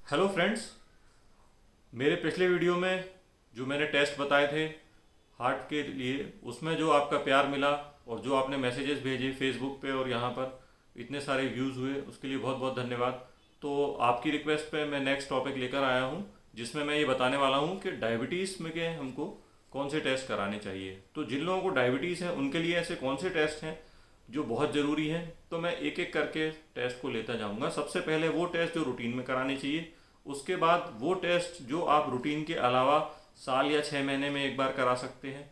Hello friends. मेरे पिछले video में जो मैंने टेस्ट बताए थे हार्ट के लिए, उसमें जो आपका प्यार मिला और जो आपने मैसेजेस भेजे फेसबुक पे और यहाँ पर इतने सारे व्यूज़ हुए, उसके लिए बहुत बहुत धन्यवाद। तो आपकी रिक्वेस्ट पे मैं नेक्स्ट टॉपिक लेकर आया हूँ, जिसमें मैं ये बताने वाला हूँ कि डायबिटीज़ में के हमको कौन से टेस्ट कराने चाहिए। तो जिन लोगों को डायबिटीज़ है उनके लिए ऐसे कौन से टेस्ट हैं जो बहुत ज़रूरी हैं, तो मैं एक एक करके टेस्ट को लेता जाऊंगा। सबसे पहले वो टेस्ट जो रूटीन में कराने चाहिए, उसके बाद वो टेस्ट जो आप रूटीन के अलावा साल या 6 महीने में एक बार करा सकते हैं।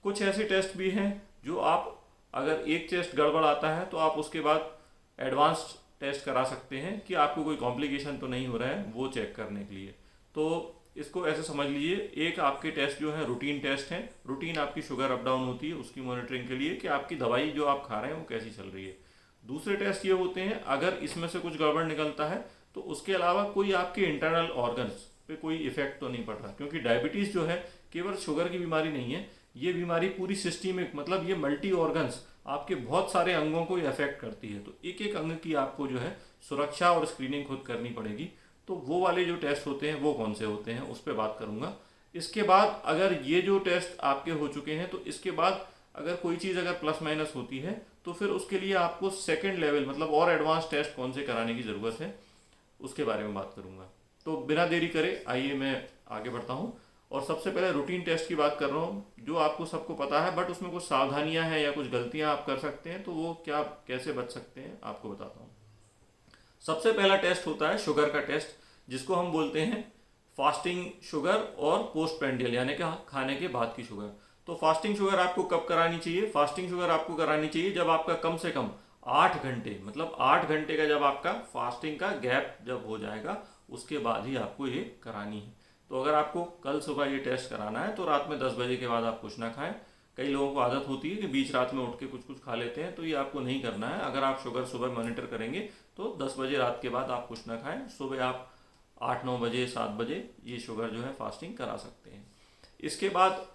कुछ ऐसे टेस्ट भी हैं जो आप, अगर एक टेस्ट गड़बड़ आता है तो आप उसके बाद एडवांस टेस्ट करा सकते हैं कि आपको कोई कॉम्प्लिकेशन तो नहीं हो रहा है, वो चेक करने के लिए। तो इसको ऐसे समझ लीजिए, एक आपके टेस्ट जो है रूटीन टेस्ट है। रूटीन आपकी शुगर अप डाउन होती है, उसकी मॉनिटरिंग के लिए कि आपकी दवाई जो आप खा रहे हैं वो कैसी चल रही है। दूसरे टेस्ट ये होते हैं, अगर इसमें से कुछ गड़बड़ निकलता है तो उसके अलावा कोई आपके इंटरनल ऑर्गन्स पे कोई इफेक्ट तो नहीं पड़ रहा, क्योंकि डायबिटीज़ जो है केवल शुगर की बीमारी नहीं है, ये बीमारी पूरी सिस्टमिक, मतलब ये मल्टी ऑर्गन्स, आपके बहुत सारे अंगों को ये अफेक्ट करती है। तो एक एक अंग की आपको जो है सुरक्षा और स्क्रीनिंग खुद करनी पड़ेगी। तो वो वाले जो टेस्ट होते हैं वो कौन से होते हैं उस पर बात करूंगा। इसके बाद अगर ये जो टेस्ट आपके हो चुके हैं तो इसके बाद अगर कोई चीज़ अगर प्लस माइनस होती है तो फिर उसके लिए आपको सेकंड लेवल, मतलब और एडवांस टेस्ट कौन से कराने की ज़रूरत है, उसके बारे में बात करूंगा। तो बिना देरी करे आइए मैं आगे बढ़ता हूँ। और सबसे पहले रूटीन टेस्ट की बात कर रहा हूँ, जो आपको सबको पता है, बट उसमें कुछ सावधानियां हैं या कुछ गलतियां आप कर सकते हैं, तो वो क्या, कैसे बच सकते हैं, आपको बताता हूँ। सबसे पहला टेस्ट होता है शुगर का टेस्ट, जिसको हम बोलते हैं फास्टिंग शुगर और पोस्ट पेंडियल, यानी कि खाने के बाद की शुगर। तो फास्टिंग शुगर आपको कब करानी चाहिए? फास्टिंग शुगर आपको करानी चाहिए जब आपका कम से कम 8 घंटे, मतलब 8 घंटे का जब आपका फास्टिंग का गैप जब हो जाएगा, उसके बाद ही आपको ये करानी है। तो अगर आपको कल सुबह ये टेस्ट कराना है तो रात में 10 बजे के बाद आप कुछ ना खाएं। कई लोगों को आदत होती है कि बीच रात में उठ के कुछ कुछ खा लेते हैं, तो ये आपको नहीं करना है। अगर आप शुगर सुबह मॉनिटर करेंगे तो 10 बजे रात के बाद आप कुछ ना खाएं, सुबह आप 8-9 बजे 7 बजे ये शुगर जो है फास्टिंग करा सकते हैं। इसके बाद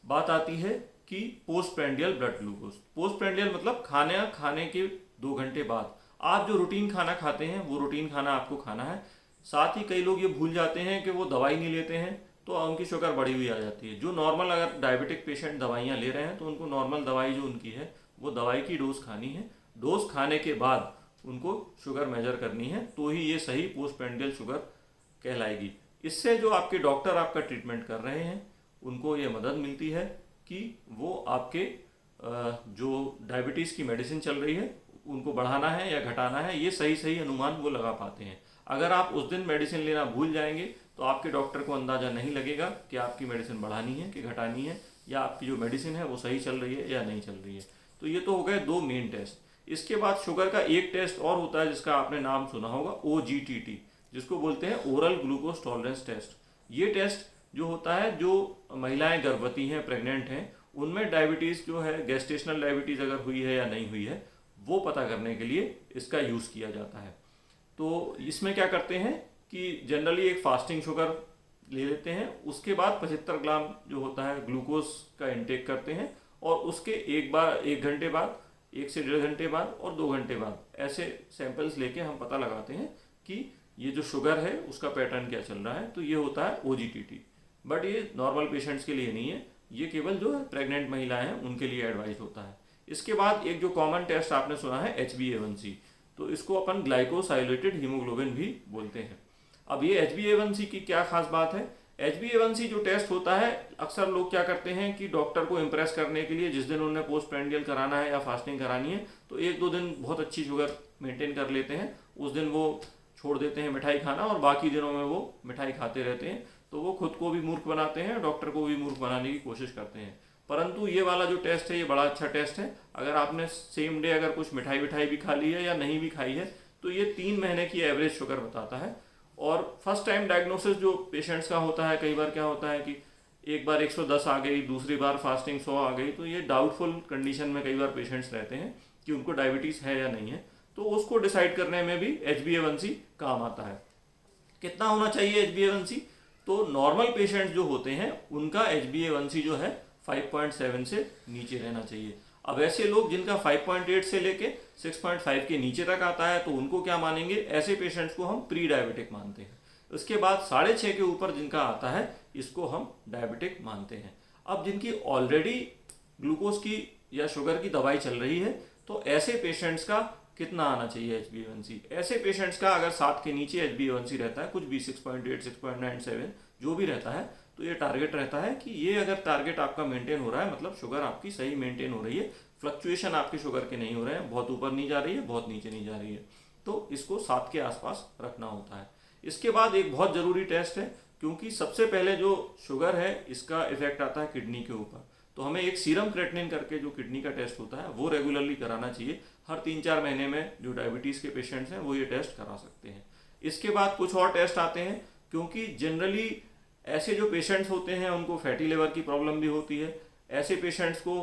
बात आती है कि post prandial blood glucose. Post prandial मतलब खाने के 2 घंटे बाद आप जो रूटीन खाना खाते हैं वो रूटीन खाना आपको खाना है। साथ ही कई लोग ये भूल जाते हैं कि वो दवाई नहीं लेते हैं तो उनकी शुगर बढ़ी हुई आ जाती है। जो नॉर्मल, अगर डायबिटिक पेशेंट दवाइयाँ ले रहे हैं तो उनको नॉर्मल दवाई जो उनकी है वो दवाई की डोज खानी है। डोज खाने के बाद उनको शुगर मेजर करनी है, तो ही ये सही पोस्ट प्रेंडियल शुगर कहलाएगी। इससे जो आपके डॉक्टर आपका ट्रीटमेंट कर रहे हैं उनको ये मदद मिलती है कि वो आपके जो डायबिटीज़ की मेडिसिन चल रही है उनको बढ़ाना है या घटाना है, ये सही सही अनुमान वो लगा पाते हैं। अगर आप उस दिन मेडिसिन लेना भूल जाएंगे तो आपके डॉक्टर को अंदाज़ा नहीं लगेगा कि आपकी मेडिसिन बढ़ानी है कि घटानी है, या आपकी जो मेडिसिन है वो सही चल रही है या नहीं चल रही है। तो ये तो हो गए दो मेन टेस्ट। इसके बाद शुगर का एक टेस्ट और होता है जिसका आपने नाम सुना होगा, OGTT, जिसको बोलते हैं ओरल ग्लूकोज टॉलरेंस टेस्ट। ये टेस्ट जो होता है, जो महिलाएं गर्भवती हैं, प्रेग्नेंट हैं, उनमें डायबिटीज़ जो है, गेस्टेशनल डायबिटीज़ अगर हुई है या नहीं हुई है, वो पता करने के लिए इसका यूज़ किया जाता है। तो इसमें क्या करते हैं कि जनरली एक फास्टिंग शुगर ले लेते हैं, उसके बाद 75 ग्राम जो होता है ग्लूकोज का इंटेक करते हैं, और उसके एक घंटे बाद, 1 से 1.5 घंटे बाद और 2 घंटे बाद ऐसे सैंपल्स लेके हम पता लगाते हैं कि ये जो शुगर है उसका पैटर्न क्या चल रहा है। तो ये होता है OGTT। बट ये नॉर्मल पेशेंट्स के लिए नहीं है, ये केवल जो प्रेग्नेंट महिलाएं हैं उनके लिए एडवाइस होता है। इसके बाद एक जो कॉमन टेस्ट आपने सुना है HbA1c, तो इसको अपन ग्लाइकोसाइलेटेड हीमोग्लोबिन भी बोलते हैं। अब ये HbA1c की क्या खास बात है? HbA1c जो टेस्ट होता है, अक्सर लोग क्या करते हैं कि डॉक्टर को इम्प्रेस करने के लिए जिस दिन उन्हें पोस्ट प्रेंडियल कराना है या फास्टिंग करानी है तो 1-2 दिन बहुत अच्छी शुगर मेंटेन कर लेते हैं, उस दिन वो छोड़ देते हैं मिठाई खाना और बाकी दिनों में वो मिठाई खाते रहते हैं। तो वो खुद को भी मूर्ख बनाते हैं, डॉक्टर को भी मूर्ख बनाने की कोशिश करते हैं। परंतु ये वाला जो टेस्ट है ये बड़ा अच्छा टेस्ट है। अगर आपने सेम डे अगर कुछ मिठाई भी खा ली है या नहीं भी खाई है तो ये 3 महीने की एवरेज शुगर बताता है। और फर्स्ट टाइम डायग्नोसिस जो पेशेंट्स का होता है, कई बार क्या होता है कि एक बार 110 आ गई, दूसरी बार फास्टिंग 100 आ गई, तो ये डाउटफुल कंडीशन में कई बार पेशेंट्स रहते हैं कि उनको डायबिटीज़ है या नहीं है। तो उसको डिसाइड करने में भी HbA1c काम आता है। कितना होना चाहिए HbA1c? तो नॉर्मल पेशेंट्स जो होते हैं उनका HbA1c जो है 5.7 से नीचे रहना चाहिए। अब ऐसे लोग जिनका 5.8 से लेके 6.5 के नीचे तक आता है तो उनको क्या मानेंगे? ऐसे पेशेंट्स को हम प्री डायबिटिक मानते हैं। उसके बाद 6.5 के ऊपर जिनका आता है इसको हम डायबिटिक मानते हैं। अब जिनकी ऑलरेडी ग्लूकोज की या शुगर की दवाई चल रही है तो ऐसे पेशेंट्स का कितना आना चाहिए HbA1c? ऐसे पेशेंट्स का अगर 7 के नीचे HbA1c रहता है, कुछ भी 6.8, 6.97 जो भी रहता है, तो ये टारगेट रहता है कि ये अगर टारगेट आपका मेंटेन हो रहा है मतलब शुगर आपकी सही मेंटेन हो रही है, फ्लक्चुएशन आपके शुगर के नहीं हो रहे हैं, बहुत ऊपर नहीं जा रही है, बहुत नीचे नहीं जा रही है, तो इसको 7 के आसपास रखना होता है। इसके बाद एक बहुत ज़रूरी टेस्ट है, क्योंकि सबसे पहले जो शुगर है इसका इफेक्ट आता है किडनी के ऊपर, तो हमें एक सीरम क्रेटिनिन करके जो किडनी का टेस्ट होता है वो रेगुलरली कराना चाहिए। हर 3-4 महीने में जो डायबिटीज़ के पेशेंट्स हैं वो ये टेस्ट करा सकते हैं। इसके बाद कुछ और टेस्ट आते हैं, क्योंकि जनरली ऐसे जो पेशेंट्स होते हैं उनको फैटी लिवर की प्रॉब्लम भी होती है, ऐसे पेशेंट्स को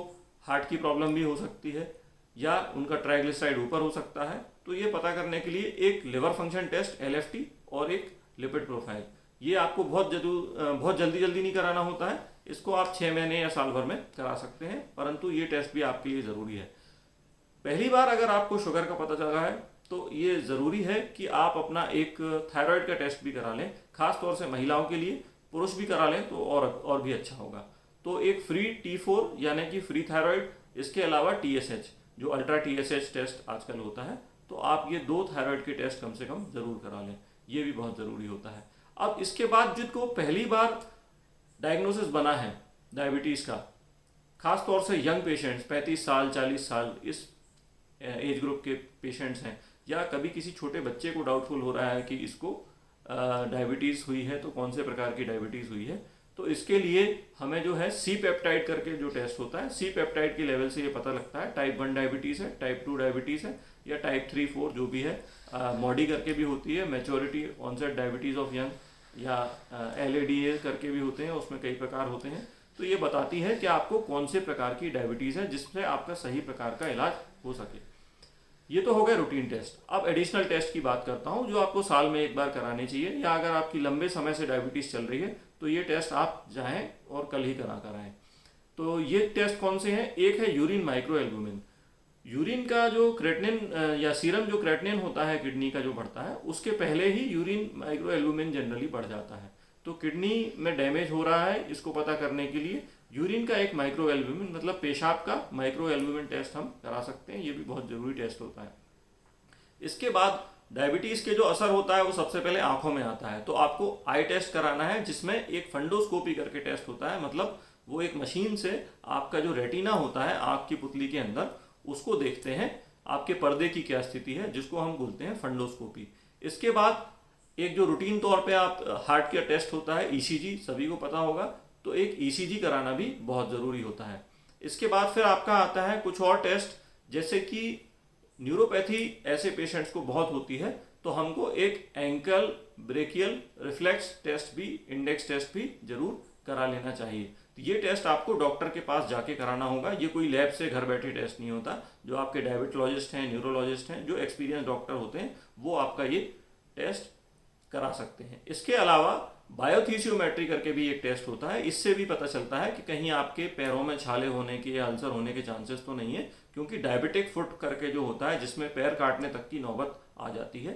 हार्ट की प्रॉब्लम भी हो सकती है, या उनका ट्राइग्लिसराइड ऊपर हो सकता है। तो ये पता करने के लिए एक लिवर फंक्शन टेस्ट LFT और एक लिपिड प्रोफाइल, ये आपको बहुत जल्दी नहीं कराना होता है, इसको आप 6 महीने या साल भर में करा सकते हैं, परंतु ये टेस्ट भी आपके लिए ज़रूरी है। पहली बार अगर आपको शुगर का पता चला है तो ये ज़रूरी है कि आप अपना एक थायराइड का टेस्ट भी करा लें, खास तौर से महिलाओं के लिए, पुरुष भी करा लें तो और भी अच्छा होगा। तो एक फ्री T4 यानी कि फ्री थायराइड, इसके अलावा TSH जो अल्ट्रा TSH टेस्ट आजकल होता है, तो आप ये 2 थायराइड के टेस्ट कम से कम ज़रूर करा लें, ये भी बहुत ज़रूरी होता है। अब इसके बाद जिनको पहली बार डायग्नोसिस बना है डायबिटीज़ का, खास तौर से यंग पेशेंट्स 35 साल 40 साल इस एज ग्रुप के पेशेंट्स हैं, या कभी किसी छोटे बच्चे को डाउटफुल हो रहा है कि इसको डायबिटीज़ हुई है तो कौन से प्रकार की डायबिटीज़ हुई है, तो इसके लिए हमें जो है C पेप्टाइड करके जो टेस्ट होता है, C पेप्टाइड के लेवल से ये पता लगता है टाइप 1 डायबिटीज़ है, टाइप 2 डायबिटीज़ है, या टाइप 3, 4 जो भी है। मॉडी करके भी होती है, maturity onset diabetes of young, या LADA करके भी होते हैं, उसमें कई प्रकार होते हैं। तो ये बताती है कि आपको कौन से प्रकार की डायबिटीज़ है जिससे आपका सही प्रकार का इलाज हो सके। ये तो हो गया रूटीन टेस्ट। अब एडिशनल टेस्ट की बात करता हूँ जो आपको साल में एक बार कराने चाहिए, या अगर आपकी लंबे समय से डायबिटीज़ चल रही है तो ये टेस्ट आप जाएँ और कल ही कराएँ। तो ये टेस्ट कौन से हैं? एक है यूरिन माइक्रो एल्बुमिन। यूरिन का जो क्रेटिनिन या सीरम जो क्रेटिनिन होता है किडनी का जो बढ़ता है, उसके पहले ही यूरिन माइक्रो एल्बुमिन जनरली बढ़ जाता है। तो किडनी में डैमेज हो रहा है, इसको पता करने के लिए यूरिन का एक माइक्रो एल्बुमिन मतलब पेशाब का माइक्रो एल्बुमिन टेस्ट हम करा सकते हैं, ये भी बहुत ज़रूरी टेस्ट होता है। इसके बाद डायबिटीज़ के जो असर होता है वो सबसे पहले आंखों में आता है, तो आपको आई टेस्ट कराना है जिसमें एक फंडोस्कोपी करके टेस्ट होता है, मतलब वो एक मशीन से आपका जो रेटिना होता है आँख की पुतली के अंदर, उसको देखते हैं आपके पर्दे की क्या स्थिति है, जिसको हम बोलते हैं फंडोस्कोपी। इसके बाद एक जो रूटीन तौर पे आप हार्ट का टेस्ट होता है ECG, सभी को पता होगा, तो एक ECG कराना भी बहुत ज़रूरी होता है। इसके बाद फिर आपका आता है कुछ और टेस्ट, जैसे कि न्यूरोपैथी ऐसे पेशेंट्स को बहुत होती है, तो हमको एक एंकल ब्रेकियल रिफ्लेक्स टेस्ट भी, इंडेक्स टेस्ट भी जरूर करा लेना चाहिए। तो ये टेस्ट आपको डॉक्टर के पास जाके कराना होगा, ये कोई लैब से घर बैठे टेस्ट नहीं होता। जो आपके डायबिटोलॉजिस्ट हैं, न्यूरोलॉजिस्ट हैं, जो एक्सपीरियंस डॉक्टर होते हैं, वो आपका ये टेस्ट करा सकते हैं। इसके अलावा बायोथीसियोमेट्री करके भी एक टेस्ट होता है, इससे भी पता चलता है कि कहीं आपके पैरों में छाले होने के या अल्सर होने के चांसेस तो नहीं है, क्योंकि डायबिटिक फुट करके जो होता है जिसमें पैर काटने तक की नौबत आ जाती है,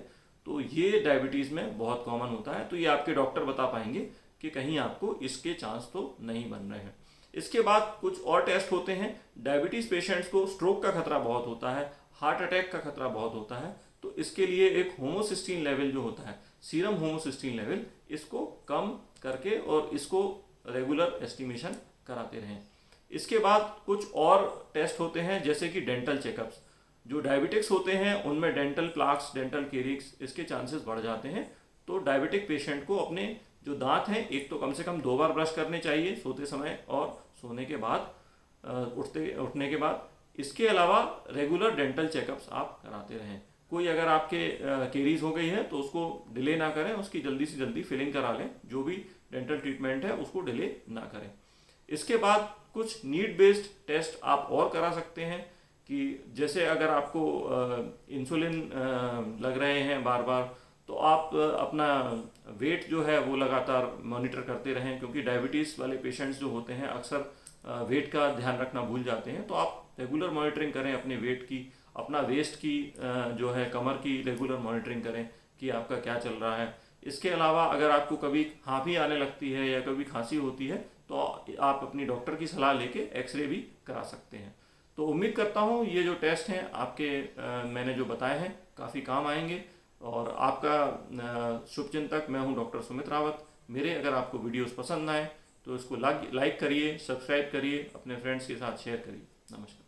तो ये डायबिटीज़ में बहुत कॉमन होता है। तो ये आपके डॉक्टर बता पाएंगे कि कहीं आपको इसके चांस तो नहीं बन रहे हैं। इसके बाद कुछ और टेस्ट होते हैं। डायबिटीज़ पेशेंट्स को स्ट्रोक का खतरा बहुत होता है, हार्ट अटैक का खतरा बहुत होता है, तो इसके लिए एक होमोसिस्टीन लेवल जो होता है, सीरम होमोसिस्टीन लेवल, इसको कम करके और इसको रेगुलर एस्टिमेशन कराते रहें। इसके बाद कुछ और टेस्ट होते हैं, जैसे कि डेंटल चेकअप्स। जो डायबिटिक्स होते हैं उनमें डेंटल प्लाक्स, डेंटल केरिक्स, इसके चांसेस बढ़ जाते हैं। तो डायबिटिक पेशेंट को अपने जो दांत हैं, एक तो कम से कम 2 बार ब्रश करने चाहिए, सोते समय और सोने के बाद, उठने के बाद। इसके अलावा रेगुलर डेंटल चेकअप्स आप कराते रहें। कोई अगर आपके केरीज हो गई है तो उसको डिले ना करें, उसकी जल्दी से जल्दी फिलिंग करा लें। जो भी डेंटल ट्रीटमेंट है उसको डिले ना करें। इसके बाद कुछ नीड बेस्ड टेस्ट आप और करा सकते हैं, कि जैसे अगर आपको इंसुलिन लग रहे हैं बार बार, तो आप अपना वेट जो है वो लगातार मॉनिटर करते रहें, क्योंकि डायबिटीज़ वाले पेशेंट्स जो होते हैं अक्सर वेट का ध्यान रखना भूल जाते हैं। तो आप रेगुलर मॉनिटरिंग करें अपने वेट की, अपना वेस्ट की जो है कमर की रेगुलर मॉनिटरिंग करें कि आपका क्या चल रहा है। इसके अलावा अगर आपको कभी हाँफी आने लगती है या कभी खांसी होती है तो आप अपनी डॉक्टर की सलाह लेके एक्सरे भी करा सकते हैं। तो उम्मीद करता हूँ ये जो टेस्ट हैं आपके मैंने जो बताए हैं काफ़ी काम आएंगे। और आपका शुभ चिंतक मैं हूँ डॉक्टर सुमित रावत। मेरे अगर आपको वीडियोस पसंद आए तो इसको लाइक करिए, सब्सक्राइब करिए, अपने फ्रेंड्स के साथ शेयर करिए। नमस्कार।